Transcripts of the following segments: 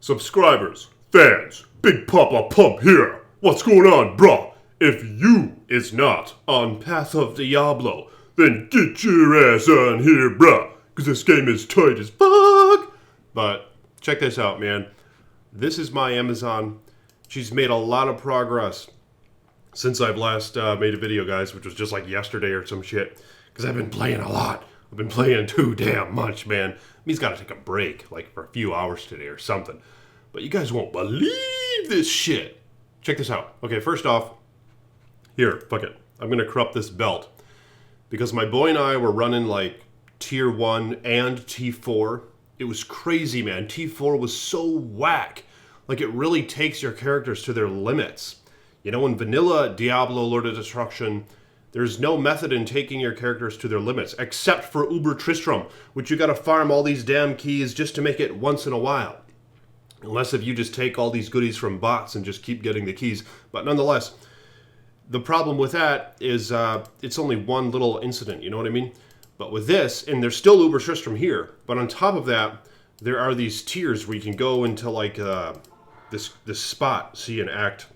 Subscribers, fans, Big Papa Pump here. What's going on, bruh? If you is not on Path of Diablo, then get your ass on here, bruh. Because this game is tight as fuck. But check this out, man. This is my Amazon. She's made a lot of progress since I've last made a video, guys, which was just like yesterday or some shit. Because I've been playing a lot. I've been playing too damn much, man. He's got to take a break, like for a few hours today or something. But you guys won't believe this shit. Check this out. Okay, first off, here, fuck it. I'm going to corrupt this belt. Because my boy and I were running like Tier 1 and T4. It was crazy, man. T4 was so whack. Like, it really takes your characters to their limits. You know, in vanilla Diablo Lord of Destruction, there's no method in taking your characters to their limits, except for Uber Tristram, which you gotta farm all these damn keys just to make it once in a while. Unless if you just take all these goodies from bots and just keep getting the keys. But nonetheless, the problem with that is it's only one little incident, you know what I mean? But with this, and there's still Uber Tristram here, but on top of that, there are these tiers where you can go into like this spot, see in Act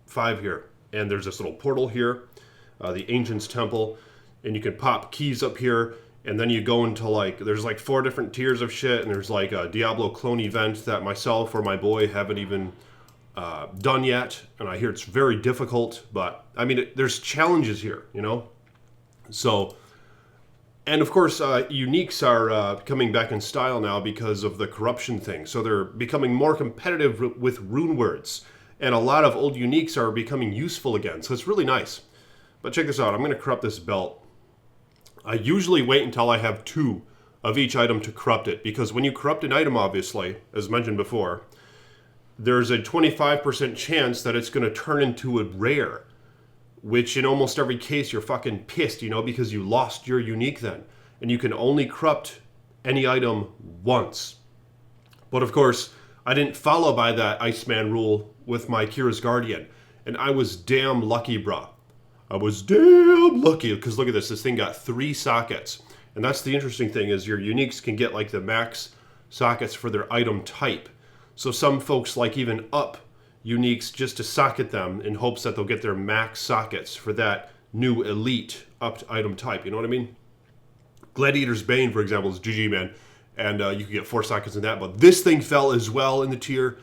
5 here. And there's this little portal here. The Ancient's Temple, and you can pop keys up here, and then you go into like, there's like 4 different tiers of shit, and there's like a Diablo clone event that myself or my boy haven't even done yet, and I hear it's very difficult, but I mean, there's challenges here, you know? So, and of course, uniques are coming back in style now because of the corruption thing, so they're becoming more competitive with rune words, and a lot of old uniques are becoming useful again, so it's really nice. But check this out, I'm going to corrupt this belt. I usually wait until I have 2 of each item to corrupt it, because when you corrupt an item, obviously, as mentioned before, there's a 25% chance that it's going to turn into a rare, which in almost every case you're fucking pissed, you know, because you lost your unique then. And you can only corrupt any item once. But of course, I didn't follow by that Iceman rule with my Kira's Guardian, and I was damn lucky, bruh. I was damn lucky, because look at this. This thing got 3 sockets. And that's the interesting thing, is your uniques can get like the max sockets for their item type. So some folks like even up uniques just to socket them in hopes that they'll get their max sockets for that new elite upped item type. You know what I mean? Gladiator's Bane, for example, is GG, man. And you can get 4 sockets in that. But this thing fell as well in the tier.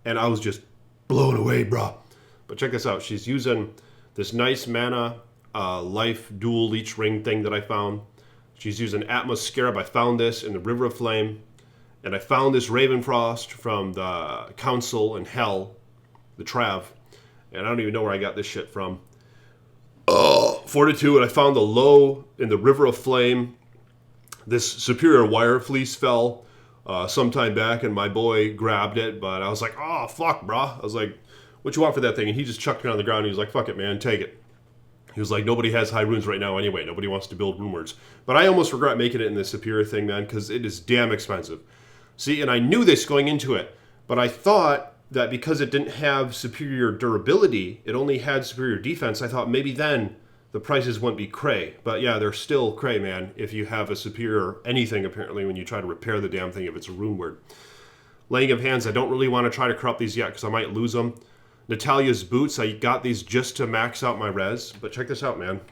And I was just blown away, bro. But check this out. She's using this nice mana life dual leech ring thing that I found. She's using Atmos Scarab. I found this in the River of Flame. And I found this Ravenfrost from the Council in Hell, the Trav. And I don't even know where I got this shit from. Fortitude. I found the low in the River of Flame. This Superior Wire Fleece fell sometime back, and my boy grabbed it. But I was like, oh, fuck, brah. I was like, what you want for that thing? And he just chucked it on the ground. He was like, fuck it, man, take it. He was like, nobody has high runes right now anyway. Nobody wants to build rune words. But I almost regret making it in the Superior thing, man, because it is damn expensive. See, and I knew this going into it, but I thought that because it didn't have superior durability, it only had superior defense, I thought maybe then the prices wouldn't be cray. But yeah, they're still cray, man, if you have a superior anything, apparently, when you try to repair the damn thing if it's a rune word. Laying of Hands, I don't really want to try to corrupt these yet because I might lose them. Natalia's Boots, I got these just to max out my res. But check this out, man.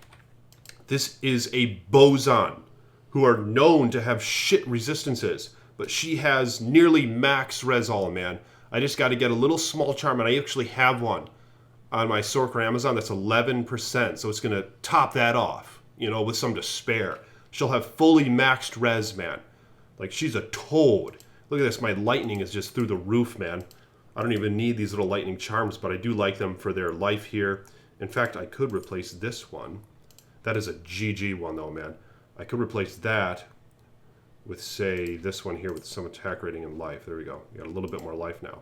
This is a Boson, who are known to have shit resistances. But she has nearly max res all, man. I just got to get a little small charm, and I actually have one on my Sorcerer Amazon that's 11%. So it's going to top that off, you know, with some to spare. She'll have fully maxed res, man. Like, she's a toad. Look at this. My lightning is just through the roof, man. I don't even need these little lightning charms, but I do like them for their life here. In fact, I could replace this one. That is a GG one, though, man. I could replace that with, say, this one here with some attack rating and life. There we go. You got a little bit more life now.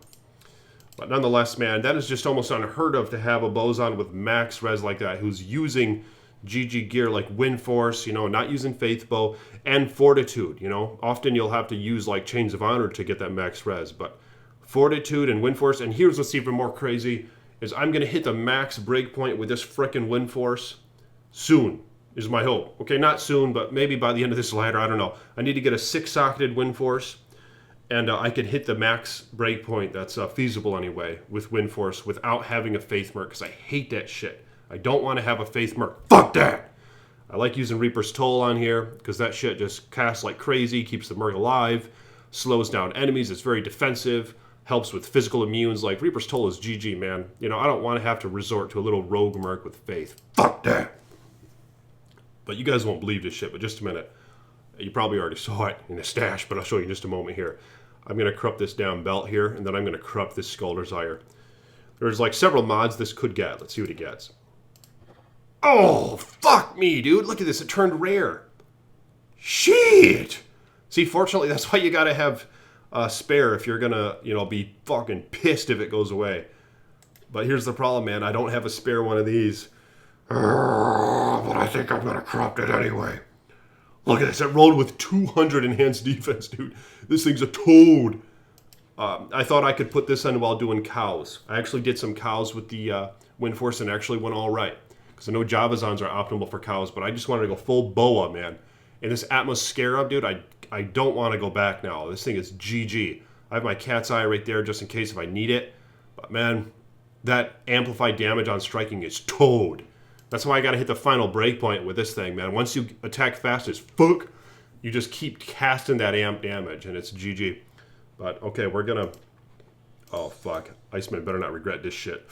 But nonetheless, man, that is just almost unheard of to have a Boson with max res like that who's using GG gear like Wind Force, you know, not using Faith Bow, and Fortitude, you know. Often you'll have to use, like, Chains of Honor to get that max res, but Fortitude and Wind Force, and here's what's even more crazy, is I'm going to hit the max breakpoint with this frickin' Wind Force soon, is my hope. Okay, not soon, but maybe by the end of this ladder, I don't know. I need to get a 6-socketed Wind Force, And I could hit the max breakpoint that's feasible anyway with Wind Force without having a Faith Merc, because I hate that shit. I don't want to have a Faith Merc. Fuck that! I like using Reaper's Toll on here because that shit just casts like crazy, keeps the Merc alive, slows down enemies, it's very defensive, helps with physical immunes. Like, Reaper's Toll is GG, man. You know, I don't want to have to resort to a little rogue Merc with Faith. Fuck that! But you guys won't believe this shit, but just a minute. You probably already saw it in the stash, but I'll show you in just a moment here. I'm going to corrupt this down belt here, and then I'm going to corrupt this Skull Desire. There's like several mods this could get. Let's see what it gets. Oh, fuck me, dude. Look at this. It turned rare. Shit. See, fortunately, that's why you got to have a spare if you're going to, you know, be fucking pissed if it goes away. But here's the problem, man. I don't have a spare one of these. But I think I'm going to corrupt it anyway. Look at this. It rolled with 200 enhanced defense, dude. This thing's a toad. I thought I could put this on while doing cows. I actually did some cows with the Wind Force and actually went all right. Because I know Javazons are optimal for cows, but I just wanted to go full boa, man. And this Atmos Scarab, dude, I don't want to go back now. This thing is GG. I have my cat's eye right there just in case if I need it. But, man, that amplified damage on striking is toad. That's why I got to hit the final breakpoint with this thing, man. Once you attack fast as fuck, you just keep casting that amp damage, and it's GG. But, okay, we're going to... Oh, fuck. Iceman better not regret this shit.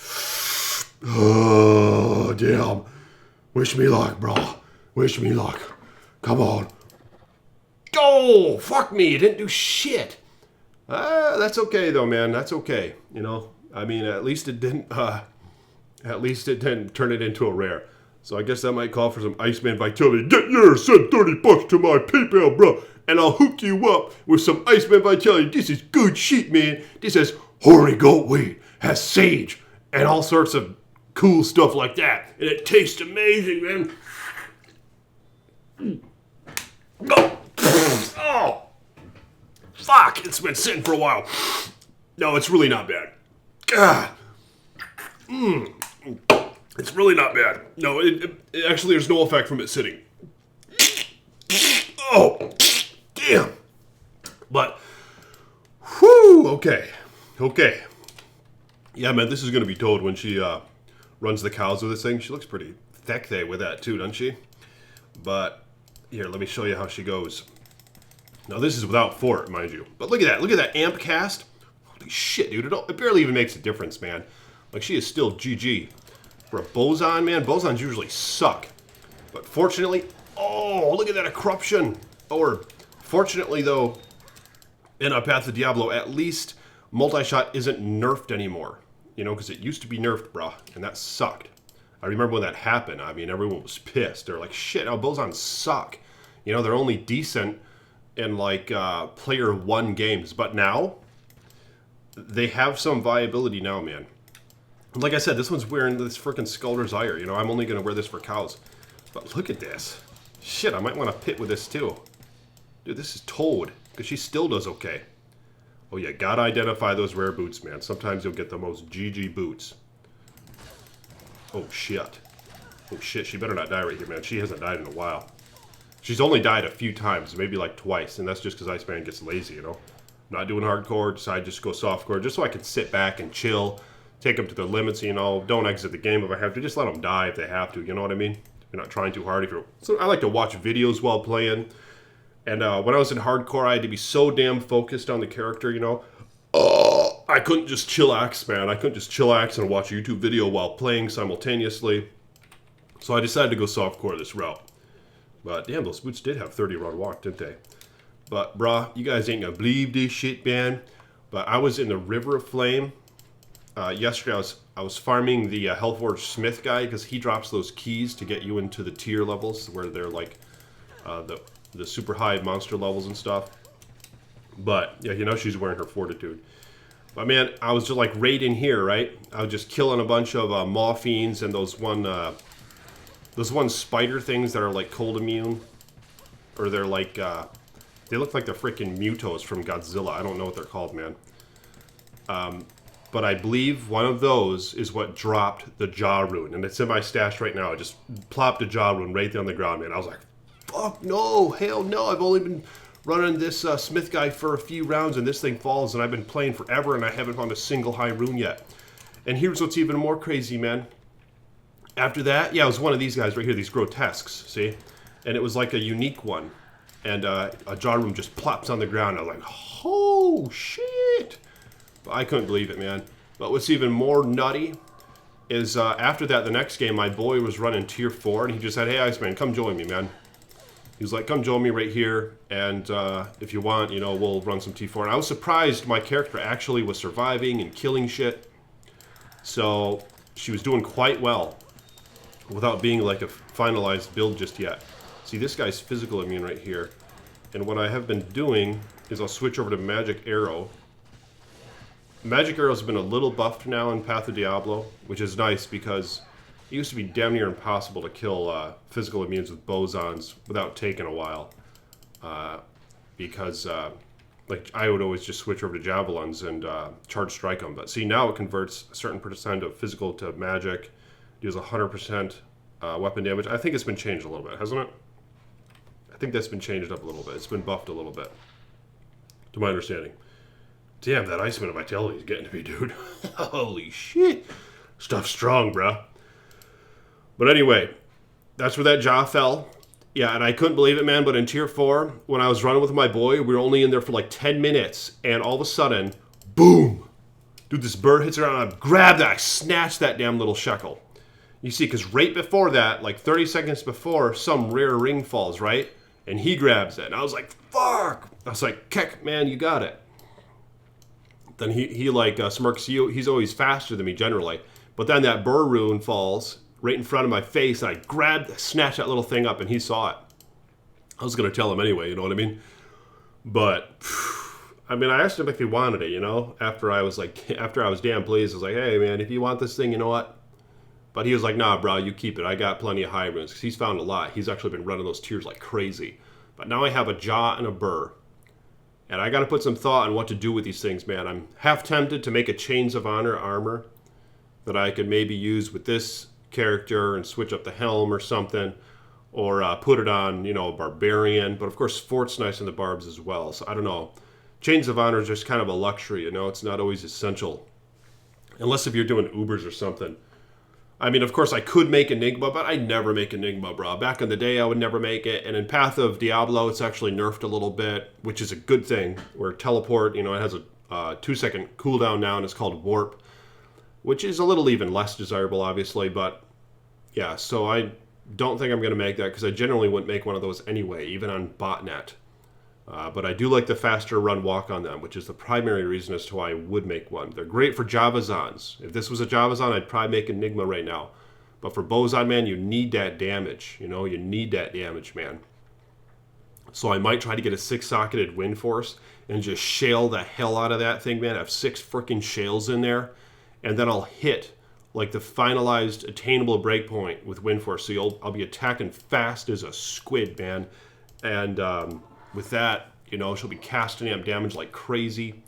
Oh, damn. Wish me luck, bro. Wish me luck. Come on. Oh, fuck me. It didn't do shit. That's okay, though, man. That's okay. You know? I mean, at least it didn't... At least it didn't turn it into a rare. So I guess that might call for some Iceman Vitality. Get yours, send 30 bucks to my PayPal, bro, and I'll hook you up with some Iceman Vitality. This is good shit, man. This has hoary goat weight, has sage, and all sorts of cool stuff like that. And it tastes amazing, man. Oh, fuck, it's been sitting for a while. No, it's really not bad. God. It's really not bad. No, it actually, there's no effect from it sitting. Oh, damn. But, whew, okay. Yeah, man, this is going to be told when she runs the cows with this thing. She looks pretty thick there with that too, doesn't she? But, here, let me show you how she goes. Now, this is without fort, mind you. But look at that amp cast. Holy shit, dude, it barely even makes a difference, man. Like, she is still GG. For a Boson, man, Bosons usually suck. But fortunately, oh, look at that corruption. Or, fortunately, though, in a Path of Diablo, at least multi-shot isn't nerfed anymore. You know, because it used to be nerfed, bruh, and that sucked. I remember when that happened. I mean, everyone was pissed. They're like, shit, now Bosons suck. You know, they're only decent in, like, player one games. But now, they have some viability now, man. Like I said, this one's wearing this freaking Skull Desire. You know, I'm only going to wear this for cows. But look at this. Shit, I might want to pit with this too. Dude, this is Toad. Because she still does okay. Oh yeah, gotta identify those rare boots, man. Sometimes you'll get the most GG boots. Oh shit. Oh shit, she better not die right here, man. She hasn't died in a while. She's only died a few times, maybe like twice. And that's just because Iceman gets lazy, you know. Not doing hardcore, decide just go softcore. Just so I can sit back and chill. Take them to their limits, you know. Don't exit the game if I have to. Just let them die if they have to, you know what I mean? You're not trying too hard. So I like to watch videos while playing. And when I was in hardcore, I had to be so damn focused on the character, you know. I couldn't just chillax, man. I couldn't just chillax and watch a YouTube video while playing simultaneously. So I decided to go softcore this route. But damn, those boots did have 30 run walk, didn't they? But bruh, you guys ain't gonna believe this shit, man. But I was in the River of Flame. Yesterday I was farming the Hellforge Smith guy because he drops those keys to get you into the tier levels where they're like the super high monster levels and stuff. But yeah, you know she's wearing her fortitude. But man, I was just like raiding here, right? I was just killing a bunch of Morphines and those one spider things that are like cold immune, or they're like they look like the freaking Mutos from Godzilla. I don't know what they're called, man. But I believe one of those is what dropped the JAH rune. And it's in my stash right now. I just plopped a JAH rune right there on the ground, man. I was like, fuck no, hell no. I've only been running this Smith guy for a few rounds, and this thing falls, and I've been playing forever, and I haven't found a single high rune yet. And here's what's even more crazy, man. After that, yeah, it was one of these guys right here, these grotesques, see? And it was like a unique one. And a JAH rune just plops on the ground. I was like, oh, shit. But I couldn't believe it, man. But what's even more nutty is after that, the next game, my boy was running tier 4, and he just said, hey, Iceman, come join me, man. He was like, come join me right here, and if you want, you know, we'll run some T4. And I was surprised my character actually was surviving and killing shit. So she was doing quite well without being like a finalized build just yet. See, this guy's physical immune right here. And what I have been doing is I'll switch over to Magic Arrow. Magic Arrow's been a little buffed now in Path of Diablo, which is nice because it used to be damn near impossible to kill physical immunes with bosons without taking a while. Because like I would always just switch over to javelins and charge strike them. But see, now it converts a certain percent of physical to magic, deals 100% weapon damage. I think it's been changed a little bit, hasn't it? I think that's been changed up a little bit. It's been buffed a little bit, to my understanding. Damn, that Iceman vitality is getting to me, dude. Holy shit. Stuff's strong, bruh. But anyway, that's where that JAH fell. Yeah, and I couldn't believe it, man, but in Tier 4, when I was running with my boy, we were only in there for like 10 minutes, and all of a sudden, boom! Dude, this bird hits around, I grab that, I snatch that damn little shekel. You see, because right before that, like 30 seconds before, some rare ring falls, right? And he grabs it, and I was like, fuck! I was like, Keck, man, you got it. Then he like smirks, he's always faster than me generally, but then that BER rune falls right in front of my face, and I snatched that little thing up, and he saw it. I was going to tell him anyway, you know what I mean? But, I mean, I asked him if he wanted it, you know? After I was damn pleased, I was like, hey, man, if you want this thing, you know what? But he was like, nah, bro, you keep it. I got plenty of high runes, because he's found a lot. He's actually been running those tiers like crazy. But now I have a JAH and a BER. And I got to put some thought on what to do with these things, man. I'm half tempted to make a Chains of Honor armor that I could maybe use with this character and switch up the helm or something, or put it on, you know, a barbarian. But of course, Fort's nice in the barbs as well. So I don't know. Chains of Honor is just kind of a luxury, you know. It's not always essential, unless if you're doing Ubers or something. I mean, of course, I could make Enigma, but I'd never make Enigma, bro. Back in the day, I would never make it. And in Path of Diablo, it's actually nerfed a little bit, which is a good thing. Where teleport, you know, it has a 2-second cooldown now, and it's called Warp, which is a little even less desirable, obviously. But yeah, so I don't think I'm going to make that, because I generally wouldn't make one of those anyway, even on botnet. But I do like the faster run walk on them, which is the primary reason as to why I would make one. They're great for Javazons. If this was a Javazon, I'd probably make Enigma right now. But for Boson, man, you need that damage. You know, you need that damage, man. So I might try to get a 6-socketed Wind Force and just shale the hell out of that thing, man. I have 6 freaking shales in there. And then I'll hit like the finalized attainable breakpoint with Wind Force. So I'll be attacking fast as a squid, man. And with that, you know, she'll be casting amp damage like crazy.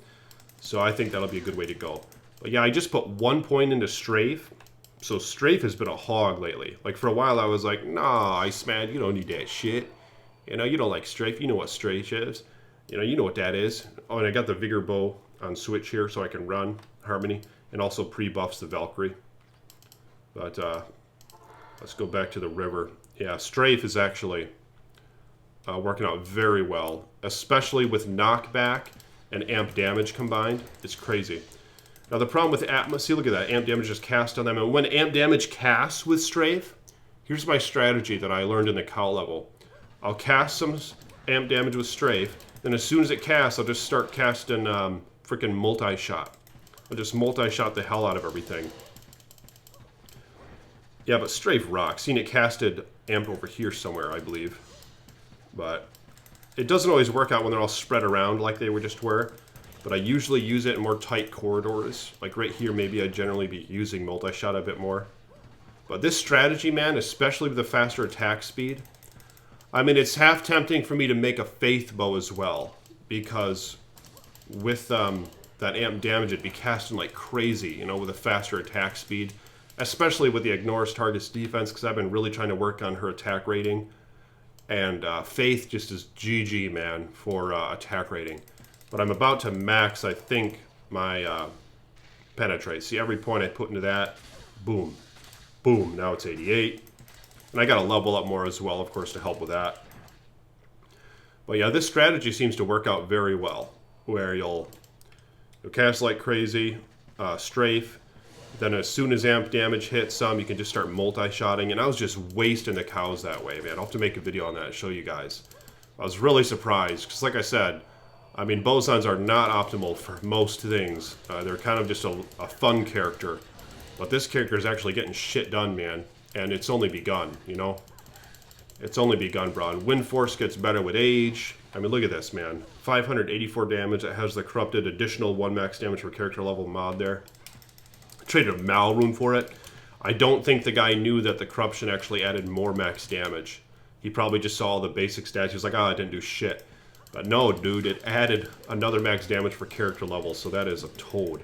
So I think that'll be a good way to go. But yeah, I just put 1 point into Strafe. So Strafe has been a hog lately. Like for a while I was like, nah, Iceman, you don't need that shit. You know, you don't like Strafe. You know what Strafe is. You know what that is. Oh, and I got the Vigor Bow on Switch here so I can run Harmony. And also pre-buffs the Valkyrie. But let's go back to the river. Yeah, Strafe is actually working out very well, especially with knockback and amp damage combined. It's crazy. Now the problem with amp, see, look at that, amp damage is cast on them. And when amp damage casts with Strafe, here's my strategy that I learned in the cow level. I'll cast some amp damage with Strafe, then as soon as it casts, I'll just start casting freaking multi-shot. I'll just multi-shot the hell out of everything. Yeah, but Strafe rocks. Seen it casted amp over here somewhere, I believe. But it doesn't always work out when they're all spread around like they just were. But I usually use it in more tight corridors. Like right here, maybe I'd generally be using multi-shot a bit more. But this strategy, man, especially with the faster attack speed, I mean, it's half tempting for me to make a Faith Bow as well. Because with that amp damage, it'd be casting like crazy, you know, with a faster attack speed. Especially with the ignores targets defense, because I've been really trying to work on her attack rating. And Faith just is GG, man, for attack rating. But I'm about to max, I think, my penetrate. See, every point I put into that, boom, boom, now it's 88. And I got to level up more as well, of course, to help with that. But yeah, this strategy seems to work out very well, where you'll cast like crazy, strafe, then as soon as amp damage hits some, you can just start multi-shotting, and I was just wasting the cows that way, man. I'll have to make a video on that and show you guys. I was really surprised, because like I said, I mean, Bosons are not optimal for most things. They're kind of just a fun character, but this character is actually getting shit done, man, and it's only begun, you know? It's only begun, bro. And Wind Force gets better with age. I mean, look at this, man. 584 damage. It has the corrupted additional 1 max damage per character level mod there. I traded a Mal rune for it. I don't think the guy knew that the corruption actually added more max damage. He probably just saw the basic stats. He was like, oh, I didn't do shit. But no, dude, it added another max damage per character level, so that is a toad.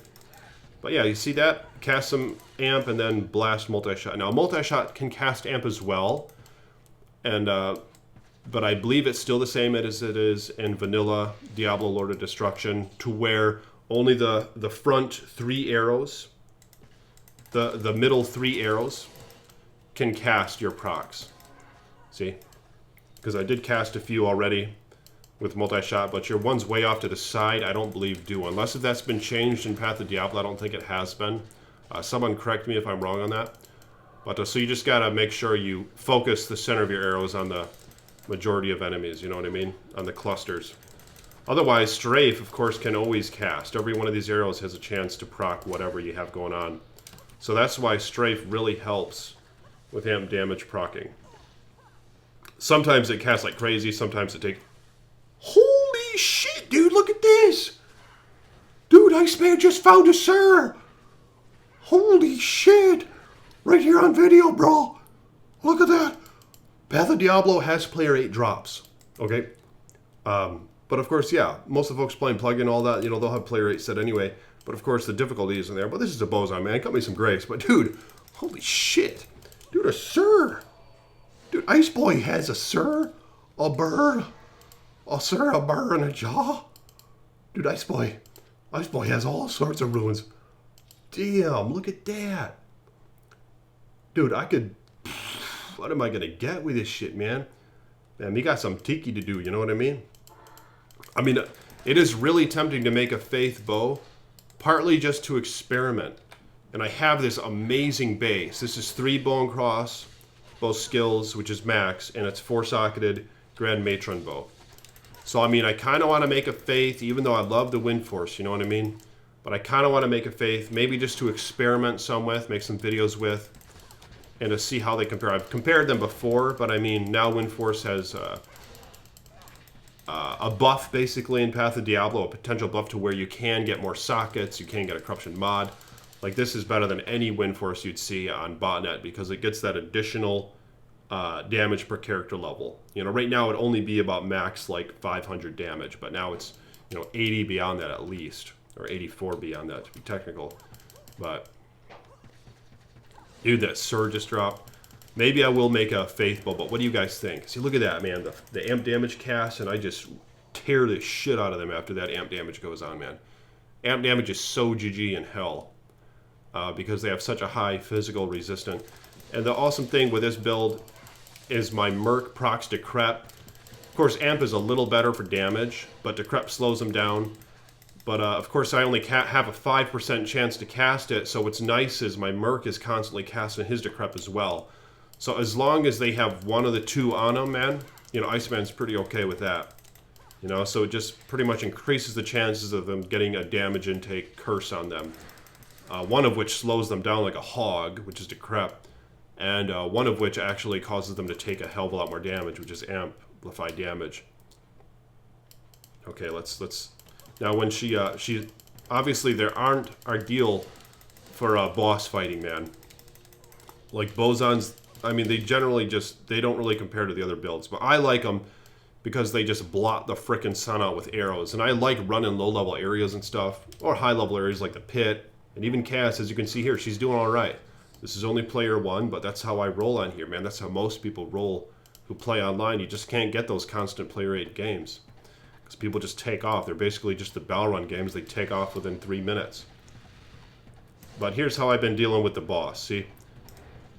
But yeah, you see that? Cast some amp and then blast multi-shot. Now, multi-shot can cast amp as well. And, but I believe it's still the same as it is in vanilla Diablo Lord of Destruction, to where only the front 3 arrows, the middle 3 arrows, can cast your procs. See? Because I did cast a few already with multi-shot, but your ones way off to the side, I don't believe do. Unless if that's been changed in Path of Diablo, I don't think it has been. Someone correct me if I'm wrong on that. But so you just gotta make sure you focus the center of your arrows on the majority of enemies, you know what I mean? On the clusters. Otherwise, strafe, of course, can always cast. Every one of these arrows has a chance to proc whatever you have going on. So that's why strafe really helps with amp damage proccing. Sometimes it casts like crazy, sometimes it takes... Holy shit, dude, look at this! Dude, Iceman just found a sir! Holy shit! Right here on video, bro! Look at that! Path of Diablo has player 8 drops, okay? But of course, yeah, most of the folks playing plug-in, all that, you know, they'll have player 8 set anyway. But of course, the difficulty isn't there. But this is a boson, man. Cut me some grace. But dude, holy shit. Dude, a sir. Dude, Ice Boy has a sir, a bird, a sir, a burr, and a jaw. Dude, Ice Boy has all sorts of runes. Damn, look at that. Dude, I could... What am I going to get with this shit, man? Man, we got some tiki to do, you know what I mean? I mean, it is really tempting to make a Faith bow, partly just to experiment. And I have this amazing base. This is 3 bow and cross, both skills, which is max, and it's 4-socketed Grand Matron bow. So, I mean, I kind of want to make a Faith, even though I love the Wind Force, you know what I mean? But I kind of want to make a Faith, maybe just to experiment some with, make some videos with, and to see how they compare. I've compared them before, but I mean, now Wind Force has a buff, basically, in Path of Diablo, a potential buff to where you can get more sockets, you can get a corruption mod. Like, this is better than any Wind Force you'd see on botnet, because it gets that additional damage per character level. You know, right now it'd only be about max, like, 500 damage, but now it's, you know, 80 beyond that at least, or 84 beyond that, to be technical. But... dude, that Sir just dropped. Maybe I will make a Faith bow, but what do you guys think? See, look at that, man. The amp damage cast, and I just tear the shit out of them after that amp damage goes on, man. Amp damage is so GG in hell because they have such a high physical resistance. And the awesome thing with this build is my Merc procs Decrep. Of course, amp is a little better for damage, but Decrep slows them down. But, of course, I only have a 5% chance to cast it, so what's nice is my Merc is constantly casting his Decrep as well. So as long as they have one of the 2 on them, man, you know, Iceman's pretty okay with that. You know, so it just pretty much increases the chances of them getting a damage intake curse on them. One of which slows them down like a hog, which is Decrep, and one of which actually causes them to take a hell of a lot more damage, which is amplified damage. Okay, let's... Now, when she obviously there aren't ideal for boss fighting, man. Like Bosons, I mean, they generally they don't really compare to the other builds, but I like them because they just blot the frickin' sun out with arrows. And I like running low-level areas and stuff, or high-level areas like the pit, and even Cass, as you can see here, she's doing all right. This is only player 1, but that's how I roll on here, man. That's how most people roll who play online, you just can't get those constant play rate games. Because people just take off. They're basically just the bell run games. They take off within 3 minutes. But here's how I've been dealing with the boss, see?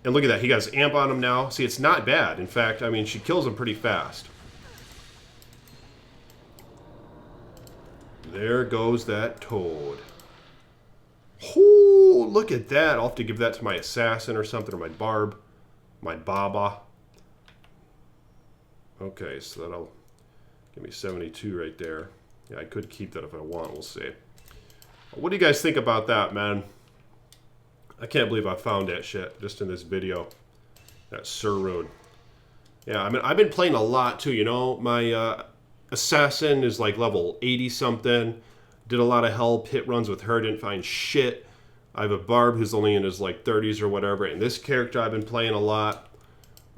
And look at that, he got his amp on him now. See, it's not bad. In fact, I mean, she kills him pretty fast. There goes that toad. Oh, look at that. I'll have to give that to my assassin or something, or my barb. My baba. Okay, so that'll give me 72 right there. Yeah, I could keep that if I want, we'll see. What do you guys think about that, man? I can't believe I found that shit just in this video. That Sir Road. Yeah, I mean, I've been playing a lot too, you know. My assassin is like level 80 something. Did a lot of hell pit runs with her, didn't find shit. I have a barb who's only in his like 30s or whatever. And this character I've been playing a lot.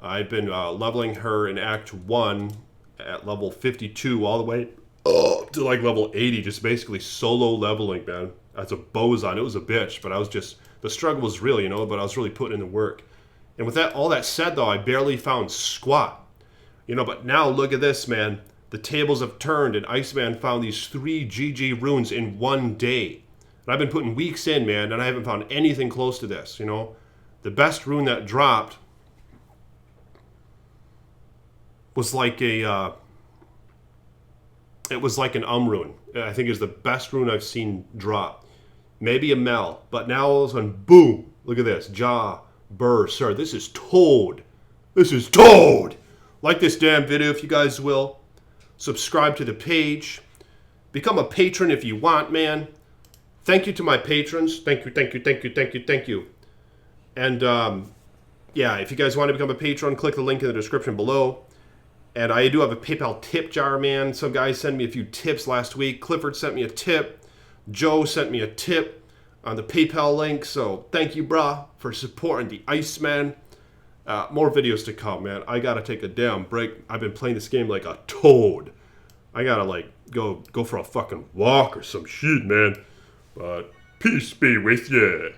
I've been leveling her in Act 1 at level 52 all the way to like level 80. Just basically solo leveling, man. As a boson. It was a bitch, but I was just... The struggle was real, you know, but I was really putting in the work. And with that, all that said, though, I barely found squat. You know, but now look at this, man. The tables have turned, and Iceman found these 3 GG runes in 1 day. And I've been putting weeks in, man, and I haven't found anything close to this, you know. The best rune that dropped was like a... it was like an rune. I think it's the best rune I've seen drop. Maybe a Mel, but now all of a sudden, boom! Look at this, JAH, BER, sir. This is Toad. This is Toad. Like this damn video if you guys will. Subscribe to the page. Become a patron if you want, man. Thank you to my patrons. Thank you, thank you, thank you, thank you, thank you. And yeah, if you guys want to become a patron, click the link in the description below. And I do have a PayPal tip jar, man. Some guys sent me a few tips last week. Clifford sent me a tip. Joe sent me a tip on the PayPal link, so thank you, brah, for supporting the Iceman. More videos to come, man. I gotta take a damn break. I've been playing this game like a toad. I gotta, like, go for a fucking walk or some shit, man. But peace be with ya.